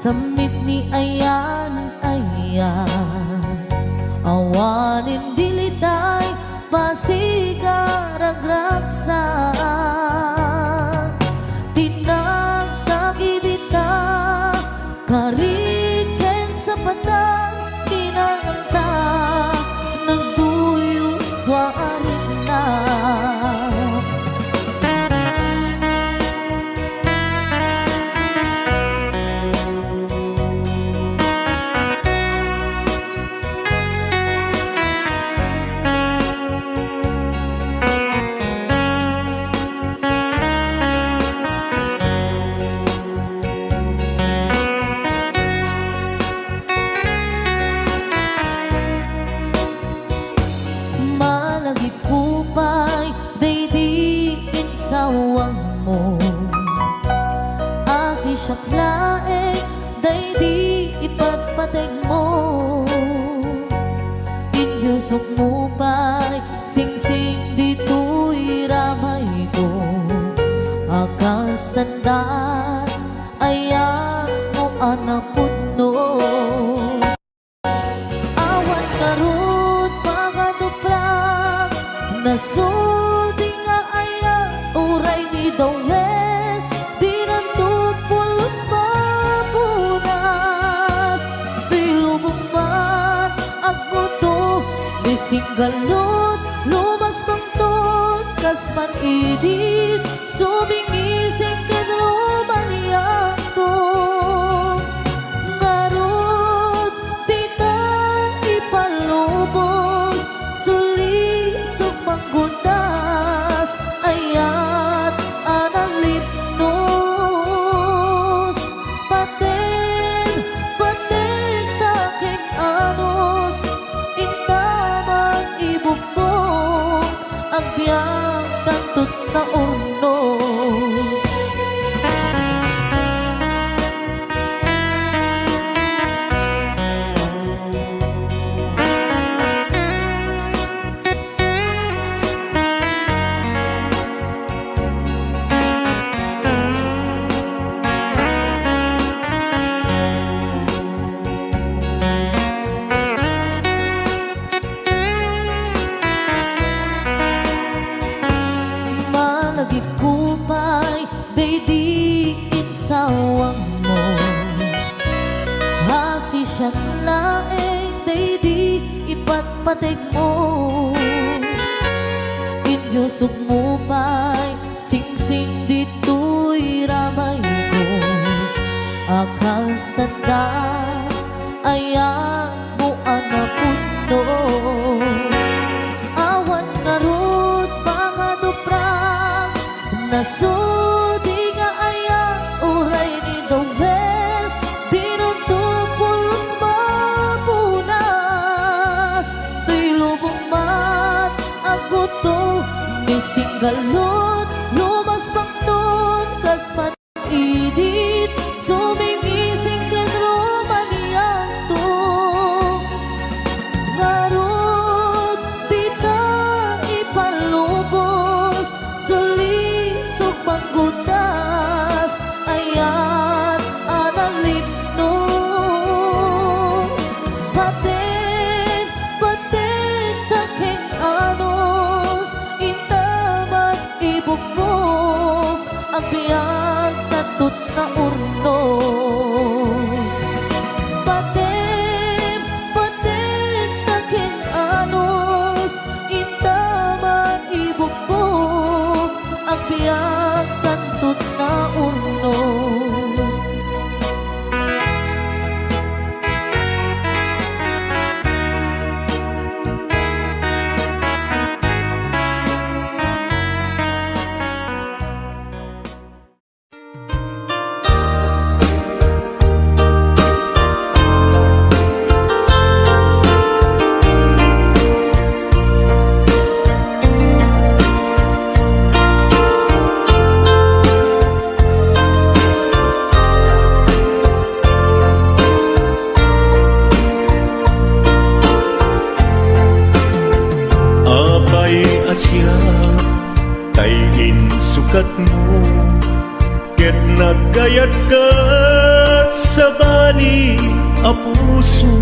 samit ni ayan awanin dilitay pasigaragraksak tinagtagibita kariken sa patang kinanganta nagduyos warin na. Sawang mo asisyak laeng daydi ipagpateg mo inyusok mo pa'y singsing dito'y ramay ko akas tandaan ayan mo anapot no awan karut pakaduprak nasudi nga ayan uray ni Dawel di nantupulos mapunas di lumumang ako to di singgalot lumas bangton kasman idit sumingising kadrumaniyang to ngarot tita ipalubos suli sumanggundas ayat analipnos paten taking anos intamang ibugtong ang biyang tantut na urnos. Nagipupay, daydi insawang mo hasisyak laeng, daydi ipagpateg mo inyusok mo pa'y singsing dito'y ramay ko akas tandaan ayan mo anapot no awan ngarut pangaduprak nasudi nga ayan uray ni Dawel di nantupulos mapunas di lubong mat ako to ni singgalot lumas bangton kasman idit sumingising kadrumaniyang to ngarot di ka ipalubos suli panggundas ayat analipnos paten taking anos intamat ibugmok ang biyang tatut na urnos paten taking anos intamat ibugmok ang biyang tantut na urnos. sukat mo ket nagkayat ka sa bali a puso.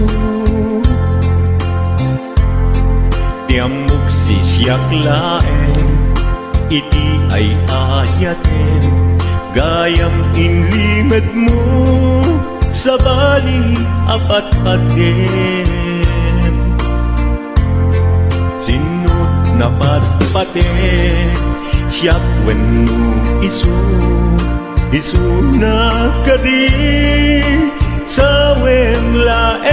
Tiamok si siyak laen, iti ay ayaten, gayam inlimed mo sa bali apat-paten. Sinut na patpaten, siyak wenno isu na kadi sa wemlaen.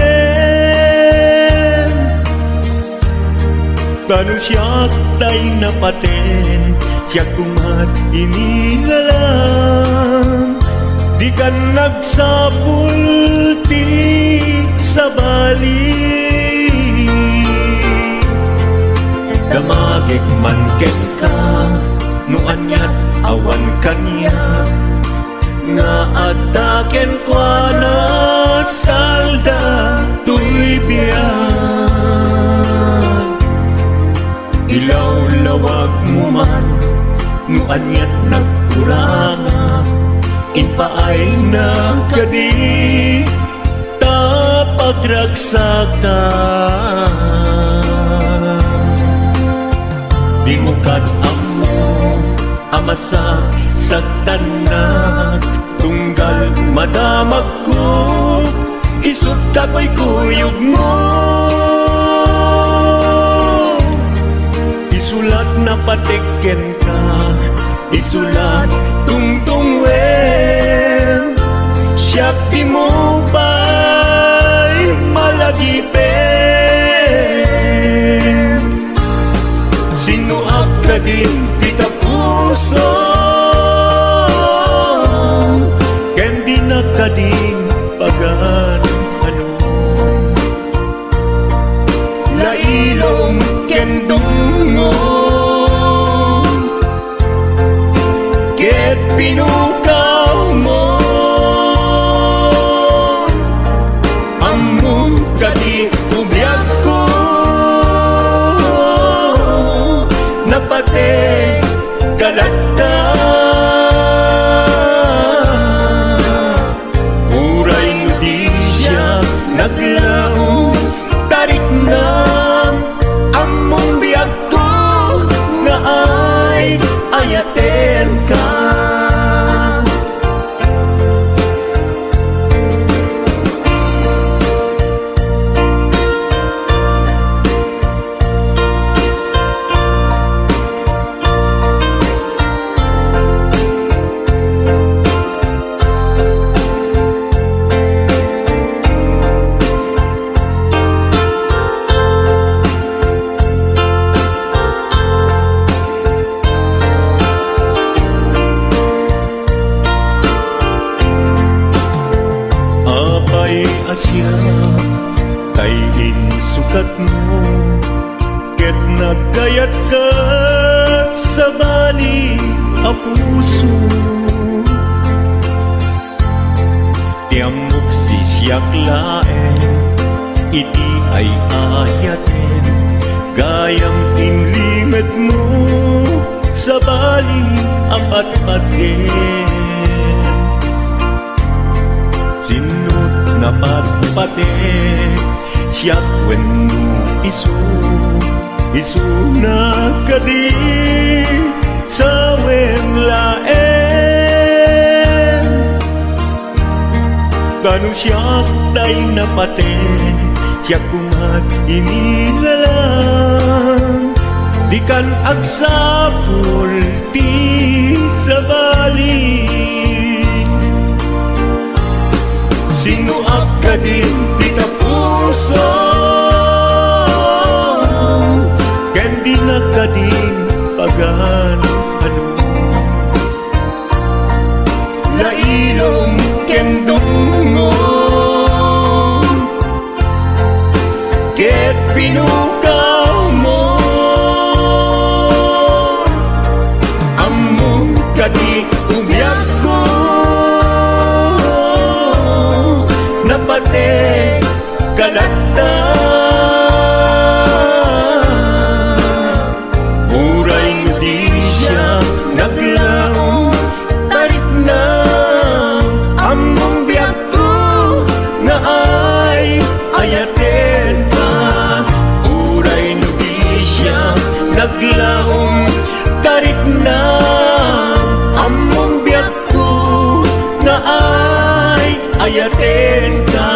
Kanu siyak tay napaten, siyak kumat inilalang, di kan nagsapulti sa bali. Damagik man ken ka, no anyat awan kanya, nga ataken kwa na salda tuy biyan. Ilaw-lawag mo man, no anyat nagkuranga, inpaay na kadi tapagragsakan. Di mo amo amasak sa tanan, tunggal madamag ko, isut kapoy kuyog mo. Isulat na patiken ka, isulat tungtungwen, siyak di mo ba'y malagipin. Sino ka din kita puso, ken di na ka din pagan ano. Lailong ken dungo, ket pinukaw mo, among kadi ubiyag ko, napate kalata. Uray mo di siya naglaong, tarik na among biyag ko, nga ay ayaten ka. Asya kay insukat mo, ket nagkayat ka sa bali a puso. Tiamok si siyak laen, iti ay ayaten, gayam inlimed mo sa bali apat-paten. Sinut na patpaten, siyak wenno isu na kadi sa wemlaen. Kanu siyak tay napaten, siyak kumat inilalang, di kan agsapul ti sa bali. Sino ka din kita puso, ken di na ka din pagan ano. Lailong ken dungo, ket pinukaw mo, among kadi ubiyag ko, napate kalata. Uray mo di siya naglaong, tarik na among biyag ko, ayaten ka.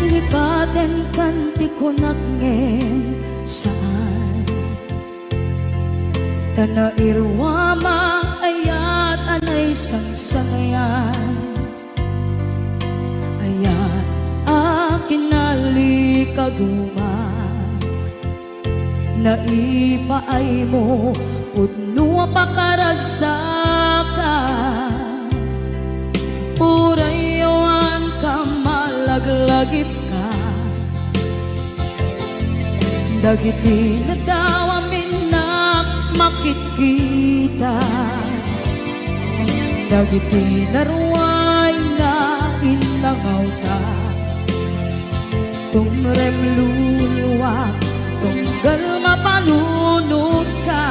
Lipaten kanti ko nagngeng saan Tanairwama ayat anay sangsangayan Ayat akin nalikaguma Naipaay mo Udno pakaragsakan Purayawan ka malaglagip ka Dagiti na daw amin na makikita Dagiti na ruway na inangaw ka Tumrem luluwa Tunggal mapanunod ka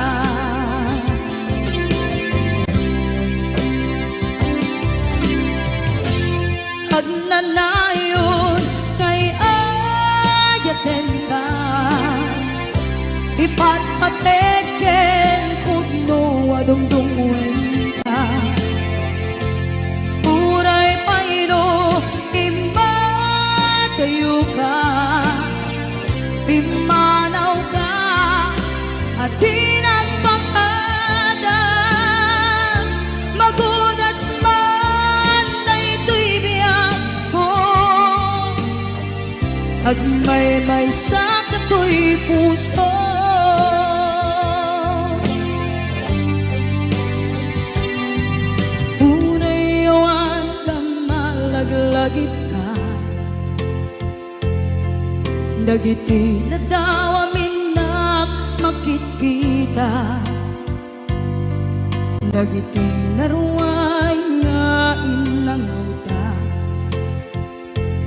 Agnanayon kay ayaten ka Ipatpateken kudno adungdungwen ka Puray payro imatayo ka Pimanaw ka at tinagpakada Magudas man na ito'y biyak ko Agmay-may sa kato'y puso Punayawan ka malaglagip ka Dagiti na daw amin na makikita Dagiti na ruway nga inangauta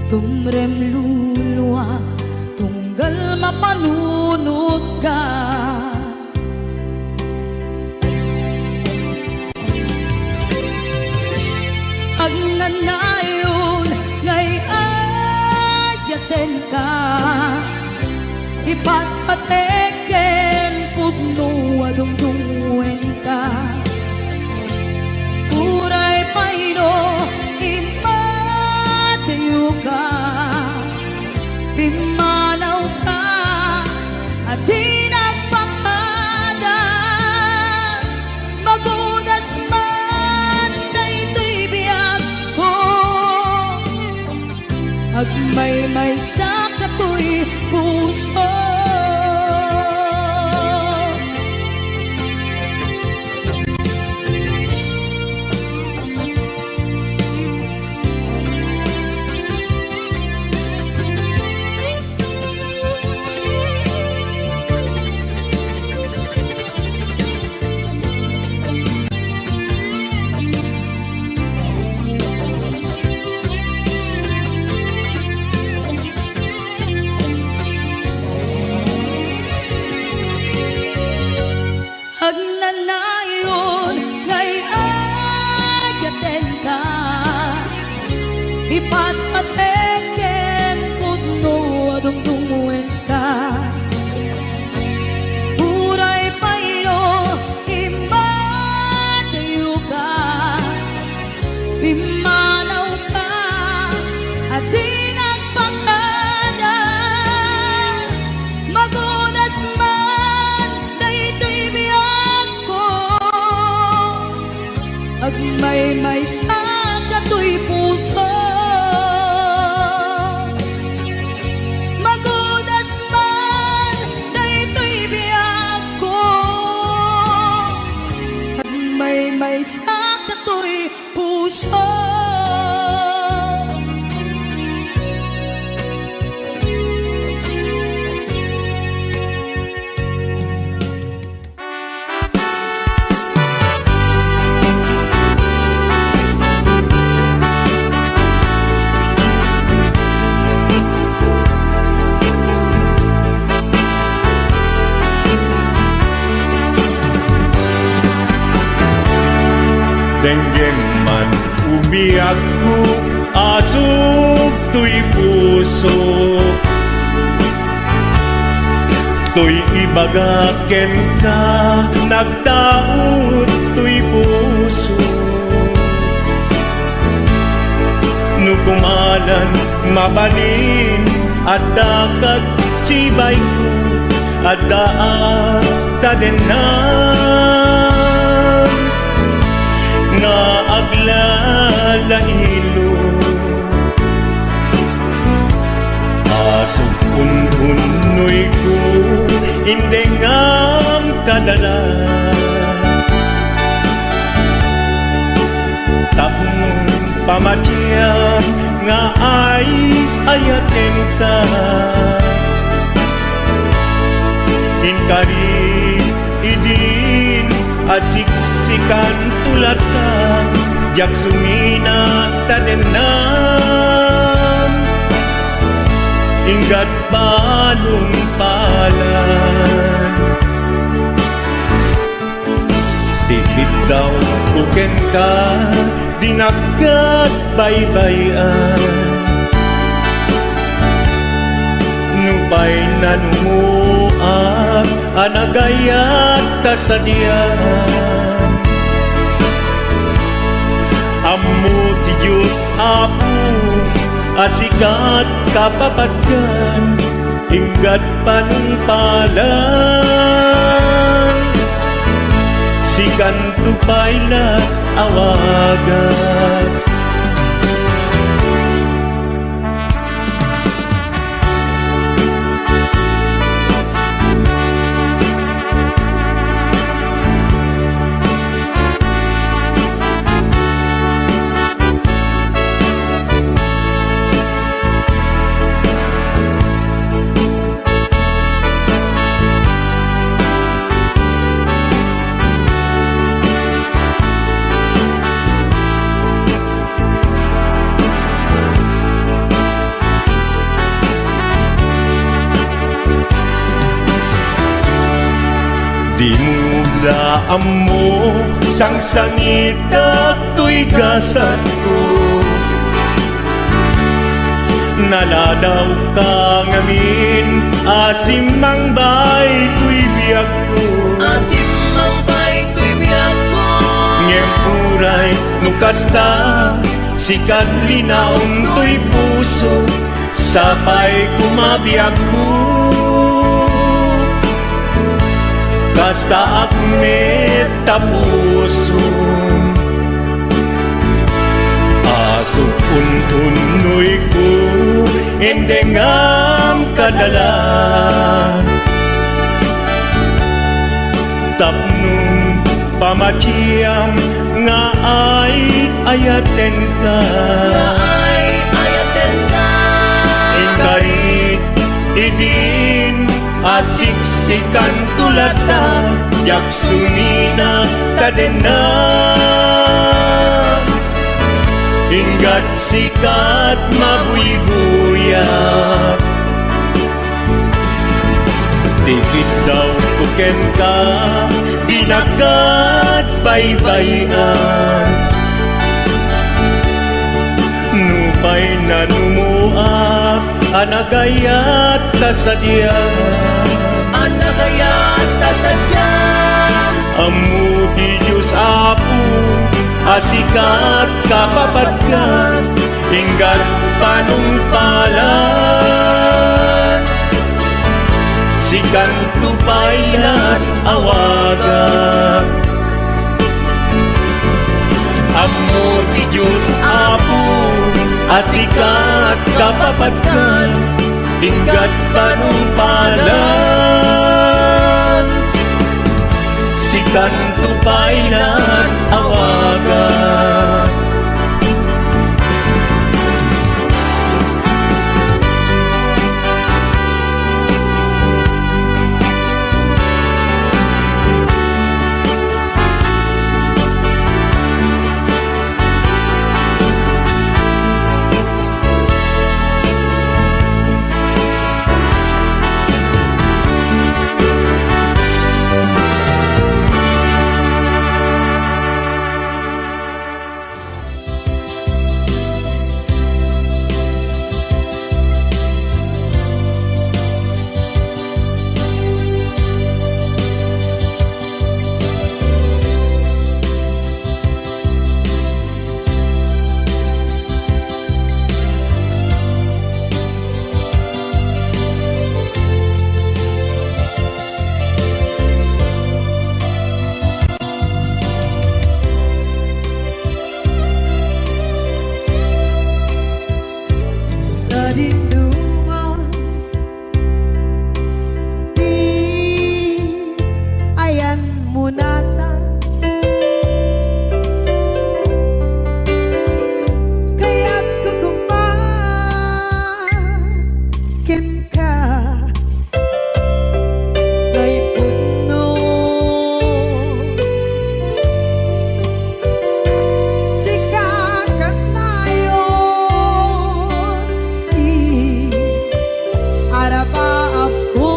Tumrem luluwa Tunggal mapanunod ka Agnanayon ngay ayaten ka Ipatpateken pudno adungdungwen ka Puray payro imatayo ka Pimanaw ka at tinagpakada Magudas man na ito'y biyak ko Agmay-may sa kato'y puso Agnanayon ngay ayaten ka Ipatpateken kudno adungdungwen ka Puray payro imatayo ka Pimanaw ka at tinagpakada Magudas man na ito'y biyak ko Agmay-may sa kato'y puso Magudas man na ito'y biyak ko Agmay-may may sakit to'y puso. Denggem man umiyak ko, asog to'y puso. To'y ibagaken ka, nagtaot to'y puso. Nukumalan, mabalin, at dakat sibay ko, at daat tadenan. Nga aglalailo, asog unhunoy ko, hindi ngam kadala. Tapong pamatyang nga ay ayaten ka. Inkari idin asiksikan tulat ka, jak sumina tadenan. Ingat balong palan, tikit daw buken ka, dinagat baybayan. Nupay nanumuak, anagayat kasadyan. Ammo ti Diyos Apo, asikat kapapatgan, inggat panungpalan. Sikan tupaylat awagan. Di mula mo sang sangit at to'y gasat ko. Naladaw ka ngamin, asim mang bay to'y biyak ko. Asim mang bay to'y biyak ko. Ngem uray nukasta, sikat linaong to'y puso, sapay kumabiyak ko. Kasta akmet tapuso, asok untunoy ko, endengam kadalan. Tapnong pamatyang nga ay ayaten ka. Ingkarit idin asiksikan tulata, jak sumina tadenan. Ingat sikat mabuy-buyak, tikit daw kuken ka, dinagat baybayan. Nupay nanumuak, anagayat kasadyan. Anagayat kasadyan. Ammo ti Diyos Apo, asikat kapapatgan, inggat panungpalan. Sikan tupaylan awagan. Ammo ti Diyos Apo, asikat kapapatgan, inggat panungpalan. bisikan tupayan awagan. Sa dinungan di ayan mo nata kaya't kukumakin ka kay puno sikakat nayon araba ako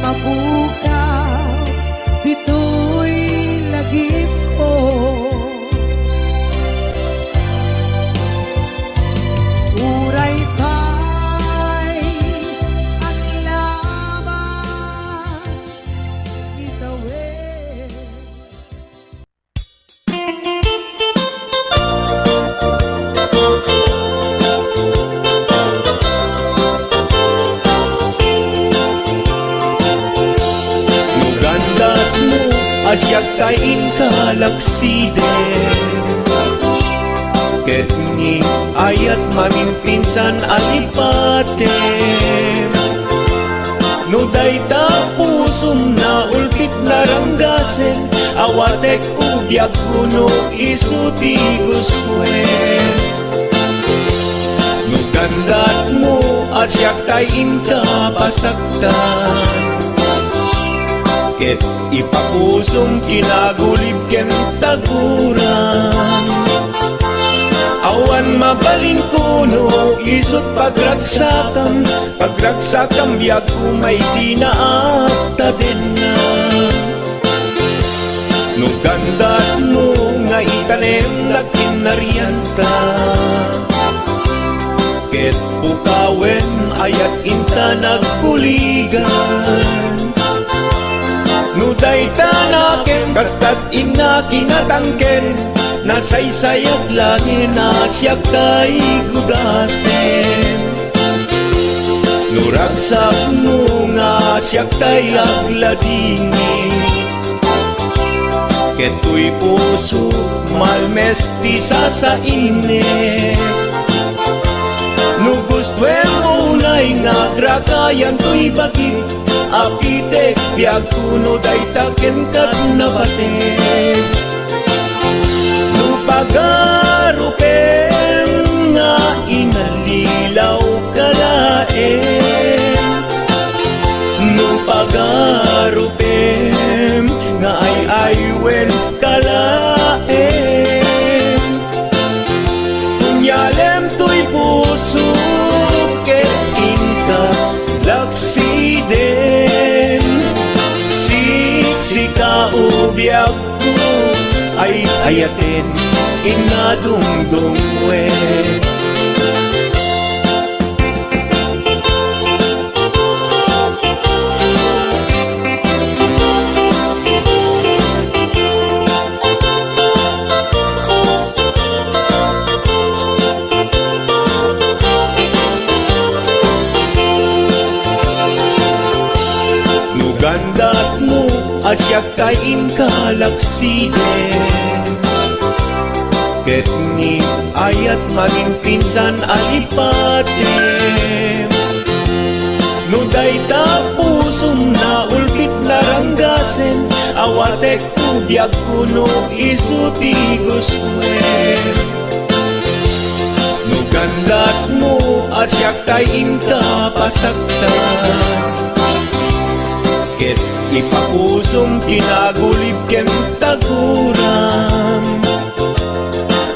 Mabukaw dito'y lagip ko. Uray pa'y ang labas itawid. Nugandat mo asyak kain kalaksiden Ket ni ayat mamimpinsan alipaten No dayta pusum na ulkit naranggasen Awatek ubyak kuno isuti guswen Nugandat mo asyak kain kapasaktan Ket ipapusong kinagulib ken taguran Awan mabalin kuno isot pagragsakam Pagragsakam biag kumay sinaat taden na Nugandat mo nga itanem lakin naryanta Ket pukawen ayat inta nagkuligan Nuday tanaken, kastat ina kinatangken Nasaysayat langin asyak tay gudasen Nuragsak mo nga asyak tay agladini Keto'y puso malmesti sa init Nugustwen mo unay nga grakayan to'y bakit Apitek biag kuno day taken kat nabaten Nupagarupen nga inalilaw kalaen Nupagarupen nga ay aywen kalaen Kunyalem to'y puso ket inka laksiden Siksikaubyak ko ay ayaten inadungdungwe Nugandat mo asyak kain kalaksiden Ket ni ayat mamimpinsan alipaten Nuday tapusum na ulkit naranggasen Awatek ubyak kuno isuti guswen Nugandat mo asyak kain kapasaktan Ket ipapusong kinagulib ken taguran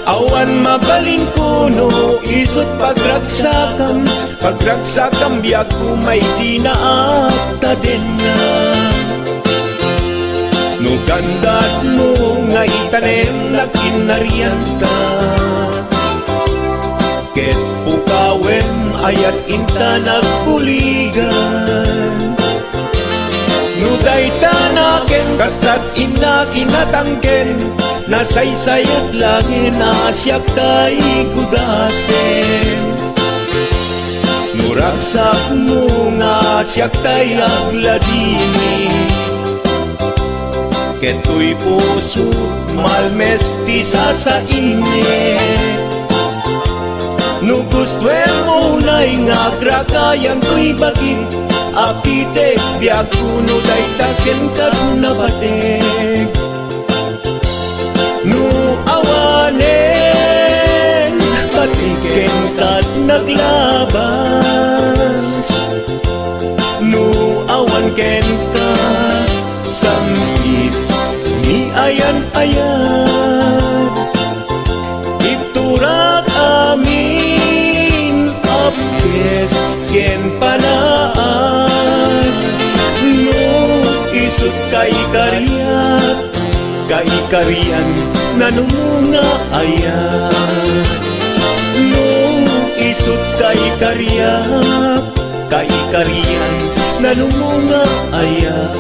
Awan mabalin kuno isot pagragsakam Pagragsakam biag kumay sinaat taden na Nugandat mo nga itanem lakin naryanta Ket pukawen ayat inta nagkuligan Nuday tanaken, kastat ina kinatangken Nasaysayat langin asyak tay gudasen Nuragsak mo nga asyak tay agladini Keto'y puso malmesti sa init Nugustwen mo unay nga grakayan to'y bakit Apitek biag kuno day taken kat nabatek Nu awanen patiken kat naglabas Nu awan ken ka samgit ni ayan-ayan Iturak amin apkes ken pana karian nanumunga ayan. No isut kay karian nanumunga ayan.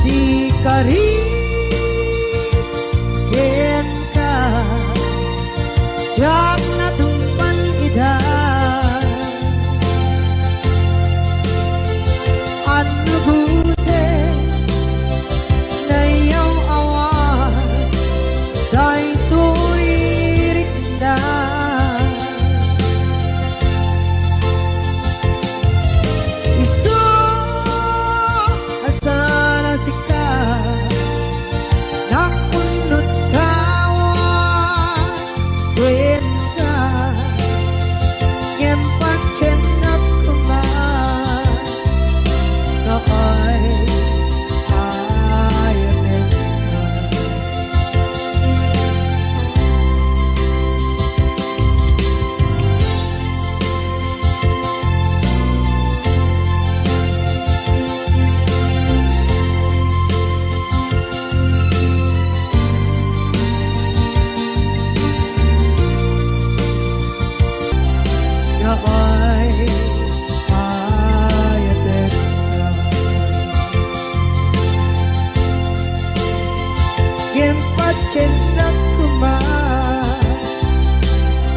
Di ka rin ken ka jak na tumpan ida ano gute na yaw awan dahil to'y rinda iso asana sika nakunot kawan kwenta ngempan chenat kuman na ay ayanin na ay ayanin ngempan chenat kuman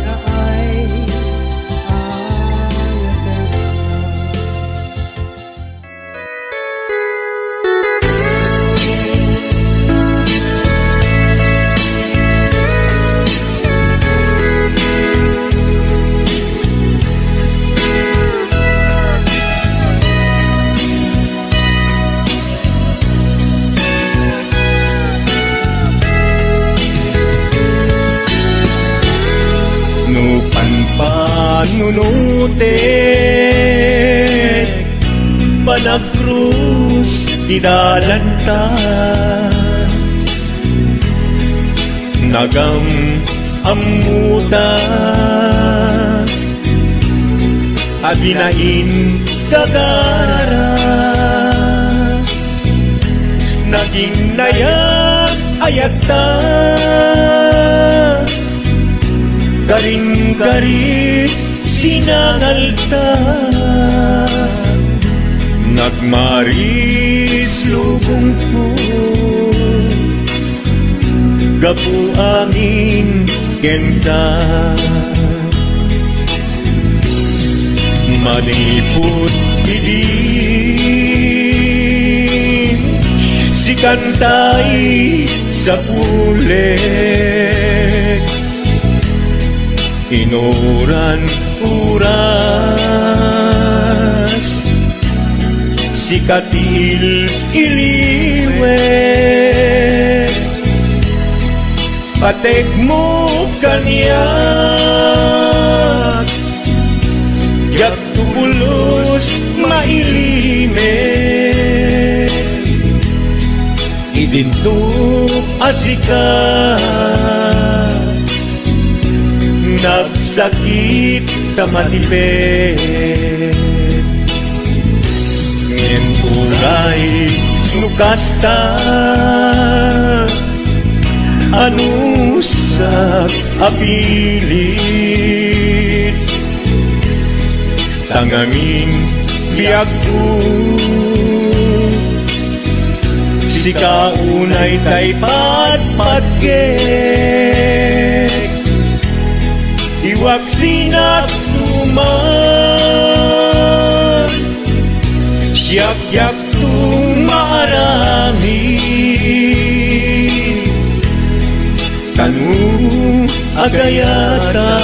na ay No panpanunutin Panagrus tidalanta Nagam amuta Adinain kagara Naging nayak ayata Karing-karit sinangalta nagmaris lubong ko gapu angin kenta maniput idin si kantay sa pulet inuran uras si katil iliwet patek mo kanyak yak tubulos mailimet idinto asikat nagsakit tamatipet ngin uray nukasta anusak apilit tangangin biag ko si kaunay tay patpatgek iwak sinak tuman siyak-yak tumarami kanu agayata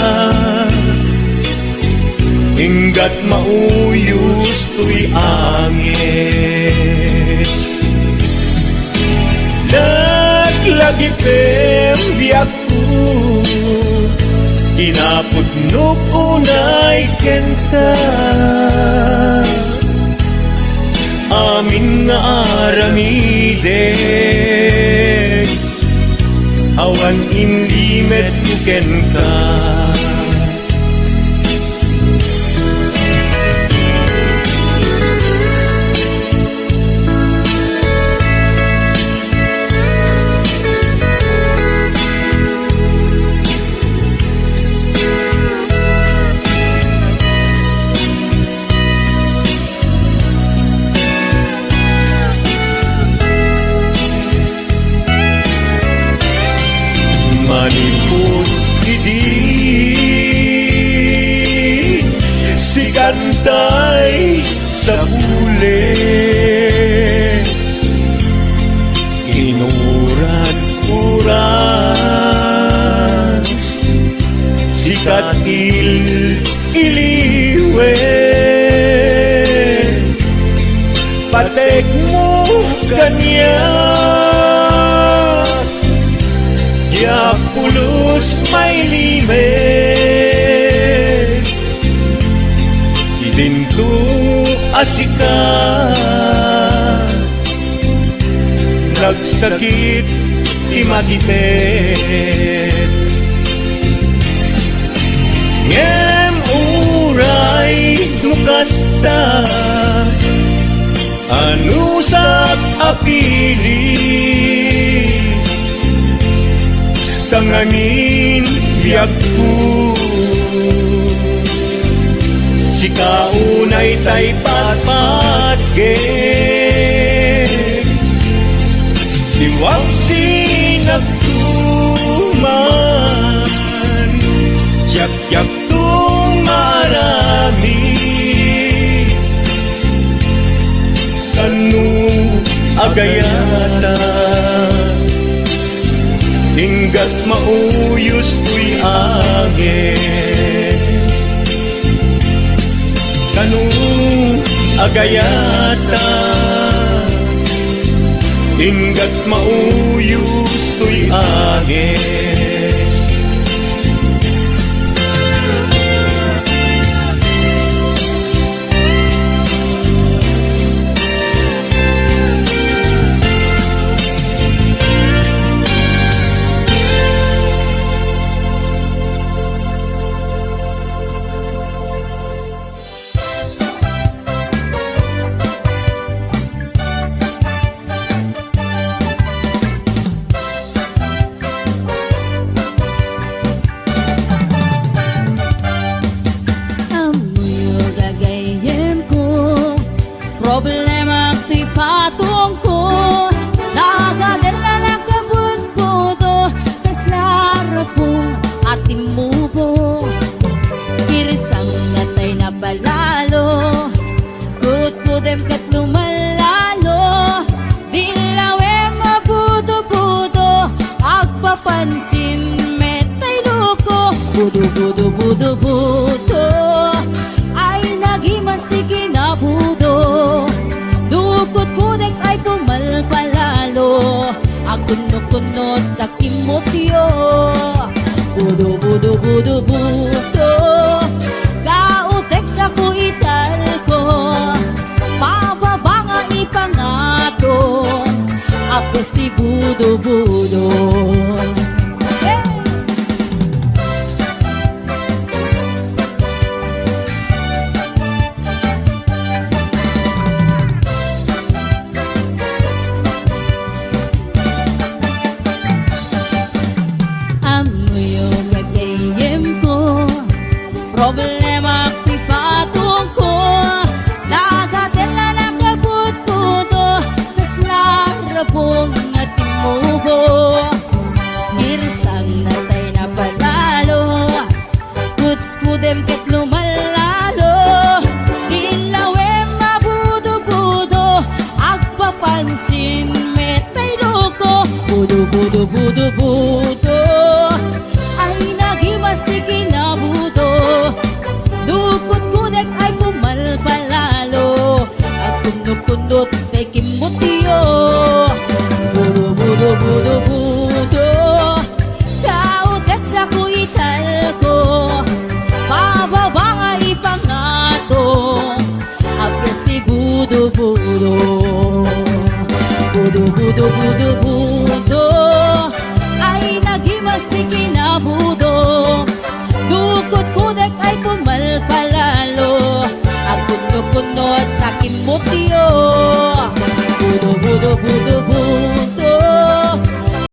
hinggat mauyos tuy angis lagi pem biak ko kinapudnok unay kenta amin nga aramiden awan inlimet kuken ka maniput idin si kantay sa bulet inuran uras si katil iliwet patek mo kanya ya pulos may limet idinto asikat nagsakit imatipet ngem uray nukasta anusak apili tangangin biag ko si kaunay tay patpatgek iwak sinagtuman yak-yak tumarami kanu agayata hinggat mauyos tuy agis kanu agayata hinggat mauyos tuy agis pansin metay loko budo budo budo budo ay nagimastik kinabudo dukot kunek ay pumalpalalo akunot-kunot takimotyo budo budo budo budo kautek sa ko ital ko pababa nga ipangato apos ti budo budo Problema